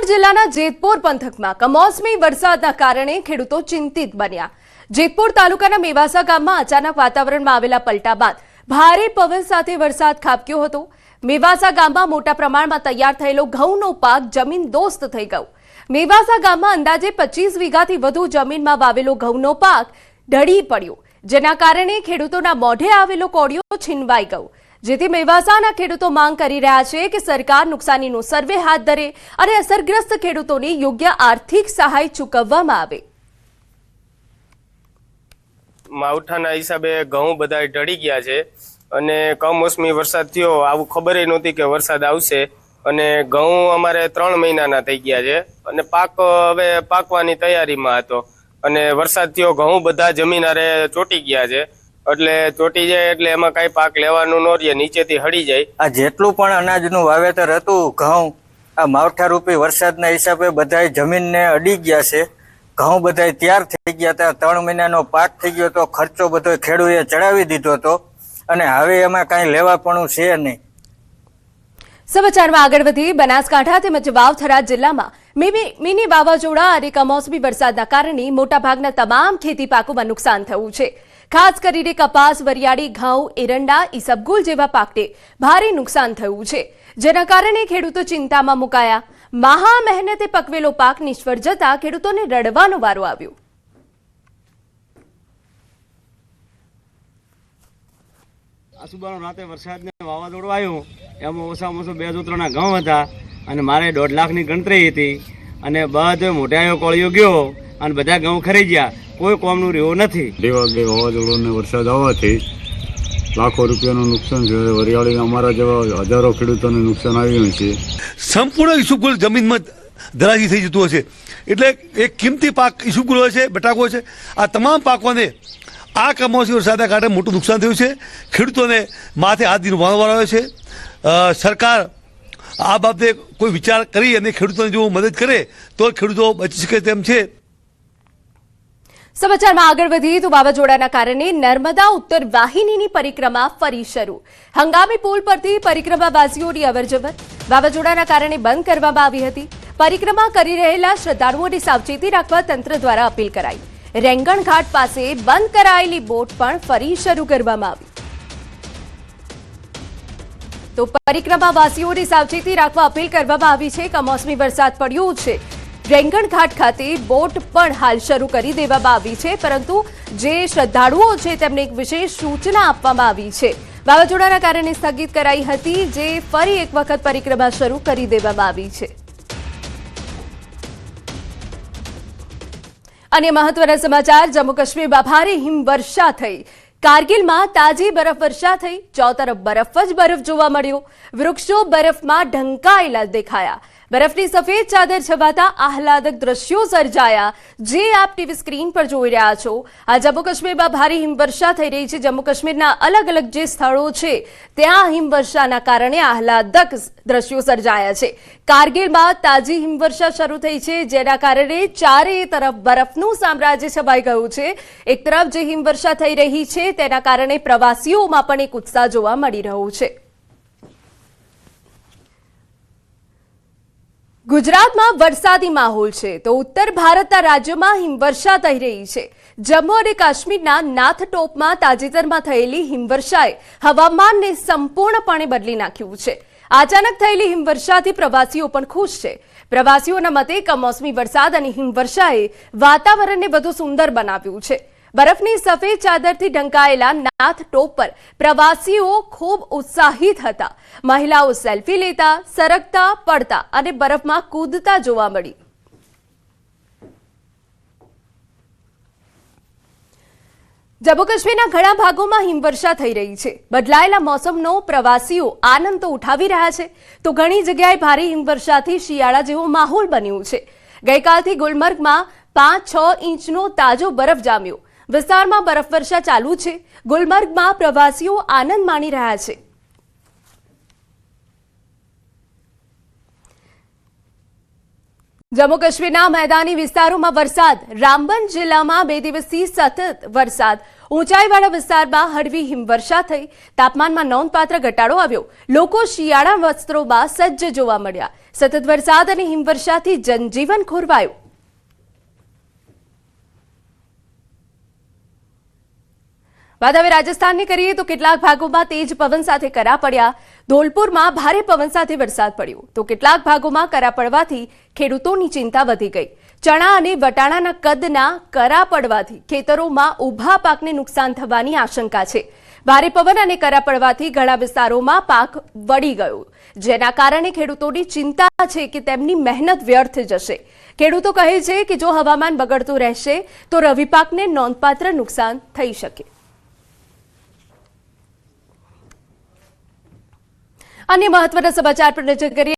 જિલ્લાના જેતપુર પંથકમાં કમોસમી વરસાદના કારણે ખેડૂતો ચિંતિત બન્યા। જેતપુર તાલુકાના મેવાસા ગામમાં અચાનક વાતાવરણમાં આવેલા પલટા બાદ ભારે પવન સાથે વરસાદ ખાબક્યો હતો। મેવાસા ગામમાં મોટા પ્રમાણમાં તૈયાર થયેલો ઘઉંનો પાક જમીનદોસ્ત થઈ ગયો। મેવાસા ગામમાં અંદાજે 25 વીઘાથી વધુ જમીનમાં વાવેલો ઘઉંનો પાક ઢળી પડ્યો, જેના કારણે ખેડૂતોના મોઢે આવેલો કોળિયો છીનવાઈ ગયો। જેથી મેવાસાના ખેડૂતો માંગ કરી રહ્યા છે કે સરકાર નુકસાનીનો સર્વે હાથ ધરે અને અસરગ્રસ્ત ખેડૂતોને યોગ્ય આર્થિક સહાય ચૂકવવામાં આવે। માવઠાના હિસાબે ઘઉં બધા ઢળી ગયા છે અને કમોસમી વરસાદ થયો, આવું ખબર નહોતી કે વરસાદ આવશે અને ઘઉં અમારે 3 મહિનાના થઈ ગયા છે અને પાક હવે પાકવાની તૈયારીમાં હતો અને વરસાદ થયો, ઘઉં બધા જમીન આરે ચોટી ગયા છે। એટલે ચોટી જાય એટલે એમાં કઈ પાક લેવાનું ન રહે, નીચેથી હળી જાય। આ જેટલું પણ અનાજનું વાવેતર હતું ઘઉં, આ માવઠા રૂપી વરસાદના હિસાબે બધાય જમીનને અડી ગયા છે। ઘઉં બધાય તૈયાર થઈ ગયા હતા, 3 મહિનાનો પાક થઈ ગયો તો ખર્ચો બધો ખેડૂતે ચડાવી દીધો હતો અને હવે એમાં કઈ લેવાપણું છે નહીં। સમાચારમાં આગળ વધી બનાસકાંઠા તેમજ વાવથરા જિલ્લામાં મિની વાવાઝોડા અને કમોસમી વરસાદના કારણે મોટાભાગના તમામ ખેતી પાકોમાં નુકસાન થયું છે। ખાસ કરીને કપાસ, વરિયાળી, ઘઉં, એરંડા, ઈસબગુલ જેવા પાકને ભારે નુકસાન થયું છે, જેના કારણે ખેડૂતો ચિંતામાં મુકાયા। મહા મહેનતે પકવેલો પાક નિષ્ફળ જતા ખેડૂતોને રડવાનો વારો આવ્યો। આસુબાનો રાતે વરસાદને વાવાઝોડું આવ્યું, એમાં ઓછામાં ઓછું 2 જોતરાના ઘઉં હતા અને મારે 1.5 લાખની ગણતરી હતી અને બધો મોટાયો કોળિયો ગયો અને બધા ઘઉં ખરી ગયા, કોઈ કોમનું રહ્યું નથી। વાગે વાવાઝોડું વરસાદ આવવાથી લાખો રૂપિયાનું નુકસાન છે। વરિયાળી અમારા જેવા હજારો ખેડૂતોને નુકસાન આવ્યું છે। સંપૂર્ણ ઈસુકુલ જમીનમાં ધરાજી થઈ જતું હશે, એટલે એક કિંમતી પાક ઈસુકુલ હોય છે, બટાકો છે, આ તમામ પાકોને આ કમોસમી વરસાદના કારણે મોટું નુકસાન થયું છે। ખેડૂતોને માથે હાથ દીનો વાળો આવ્યો છે। સરકાર આ બાબતે કોઈ વિચાર કરી અને ખેડૂતોને જો મદદ કરે તો ખેડૂતો બચી શકે તેમ છે। સમાચારમાં આગળ વધીએ તો વાવાઝોડાના કારણે નર્મદા ઉત્તર વાહિનીની પરિક્રમા ફરી શરૂ। હંગામી પુલ પરથી પરિક્રમાવાસીઓની અવરજવર વાવાઝોડાના કારણે બંધ કરવામાં આવી હતી। પરિક્રમા કરી રહેલા શ્રદ્ધાળુઓને સાવચેતી રાખવા તંત્ર દ્વારા અપીલ કરાઈ। રેંગણ ઘાટ પાસે બંધ કરાયેલી બોટ પણ ફરી શરૂ કરવામાં આવી। તો પરિક્રમાવાસીઓને સાવચેતી રાખવા અપીલ કરવામાં આવી છે। કમોસમી વરસાદ પડ્યો છે, રેંગણ ઘાટ ખાતે બોટ પણ હાલ શરૂ કરી દેવામાં આવી છે, પરંતુ જે શ્રદ્ધાળુઓ છે તેમને એક વિશેષ સૂચના આપવામાં આવી છે। વાવાઝોડાના કારણે સ્થગિત કરાઈ હતી, જે ફરી એક વખત પરિક્રમા શરૂ કરી દેવામાં આવી છે। અન્ય મહત્વના સમાચાર, જમ્મુ કાશ્મીરમાં ભારે હિમવર્ષા થઈ। કારગિલમાં તાજી બરફવર્ષા થઈ, ચોતરફ બરફ જ બરફ જોવા મળ્યો। વૃક્ષો બરફમાં ઢંકાયેલા દેખાયા। બરફની સફેદ ચાદર છવાતા આહલાદક દ્રશ્યો સર્જાયા, જે આપ ટીવી સ્ક્રીન પર જોઈ રહ્યા છો। આ જમ્મુ કાશ્મીરમાં ભારે હિમવર્ષા થઈ રહી છે। જમ્મુ કાશ્મીરના અલગ અલગ જે સ્થળો છે ત્યાં હિમવર્ષાના કારણે આહલાદક દ્રશ્યો સર્જાયા છે। કારગિલમાં તાજી હિમવર્ષા શરૂ થઈ છે, જેના કારણે ચારે તરફ બરફનું સામ્રાજ્ય છવાઈ ગયું છે। એક તરફ જે હિમવર્ષા થઈ રહી છે તેના કારણે પ્રવાસીઓમાં પણ એક ઉત્સાહ જોવા મળી રહ્યો છે। ગુજરાતમાં વરસાદી માહોલ છે, તો ઉત્તર ભારતના રાજ્યોમાં હિમવર્ષા થઈ રહી છે। જમ્મુ અને કાશ્મીરના નાથટોપમાં તાજેતરમાં થયેલી હિમવર્ષાએ હવામાનને સંપૂર્ણપણે બદલી નાખ્યું છે। અચાનક થયેલી હિમવર્ષાથી પ્રવાસીઓ પણ ખુશ છે। પ્રવાસીઓના મતે કમોસમી વરસાદ અને હિમવર્ષાએ વાતાવરણને વધુ સુંદર બનાવ્યું છે। બરફની સફેદ ચાદરથી ઢંકાયેલા નાથ ટોપ પર પ્રવાસીઓ ખૂબ ઉત્સાહિત હતા। મહિલાઓ સેલ્ફી લેતા, સરકતા, પડતા અને બરફમાં કૂદતા જોવા મળી। જમ્મુ કાશ્મીરના ઘણા ભાગોમાં હિમવર્ષા થઈ રહી છે। બદલાયેલા મોસમનો પ્રવાસીઓ આનંદ તો ઉઠાવી રહ્યા છે, તો ઘણી જગ્યાએ ભારે હિમવર્ષાથી શિયાળા જેવો માહોલ બન્યો છે। ગઈકાલથી ગુલમર્ગમાં 5-6 ઇંચનો તાજો બરફ જામ્યો। વિસ્તારમાં બરફવર્ષા ચાલુ છે। ગુલમર્ગમાં પ્રવાસીઓ આનંદ માણી રહ્યા છે। જમ્મુ કાશ્મીરના મેદાની વિસ્તારોમાં વરસાદ। રામબન જિલ્લામાં 2 દિવસથી સતત વરસાદ। ઊંચાઈવાળા વિસ્તારમાં હળવી હિમવર્ષા થઈ। તાપમાનમાં નોંધપાત્ર ઘટાડો આવ્યો। લોકો શિયાળા વસ્ત્રોમાં સજ્જ જોવા મળ્યા। સતત વરસાદ અને હિમવર્ષાથી જનજીવન ખોરવાયું. વાત હવે રાજસ્થાનની કરીએ તો કેટલાક ભાગોમાં તેજ પવન સાથે કરા પડ્યા. ધોલપુરમાં ભારે પવન સાથે વરસાદ પડ્યો તો કેટલાક ભાગોમાં કરા પડવાથી ખેડૂતોની ચિંતા વધી ગઈ. ચણા અને વટાણાના કદના કરા પડવાથી ખેતરોમાં ઊભા પાકને નુકસાન થવાની આશંકા છે. ભારે પવન અને કરા પડવાથી ઘણા વિસ્તારોમાં પાક વળી ગયો, જેના કારણે ખેડૂતોની ચિંતા છે કે તેમની મહેનત વ્યર્થ જશે. ખેડૂતો કહે છે કે જો હવામાન બગડતું રહેશે તો રવિ પાકને નોંધપાત્ર નુકસાન થઈ શકે. અન્ય મહત્વના સમાચાર પર નજર કરીએ.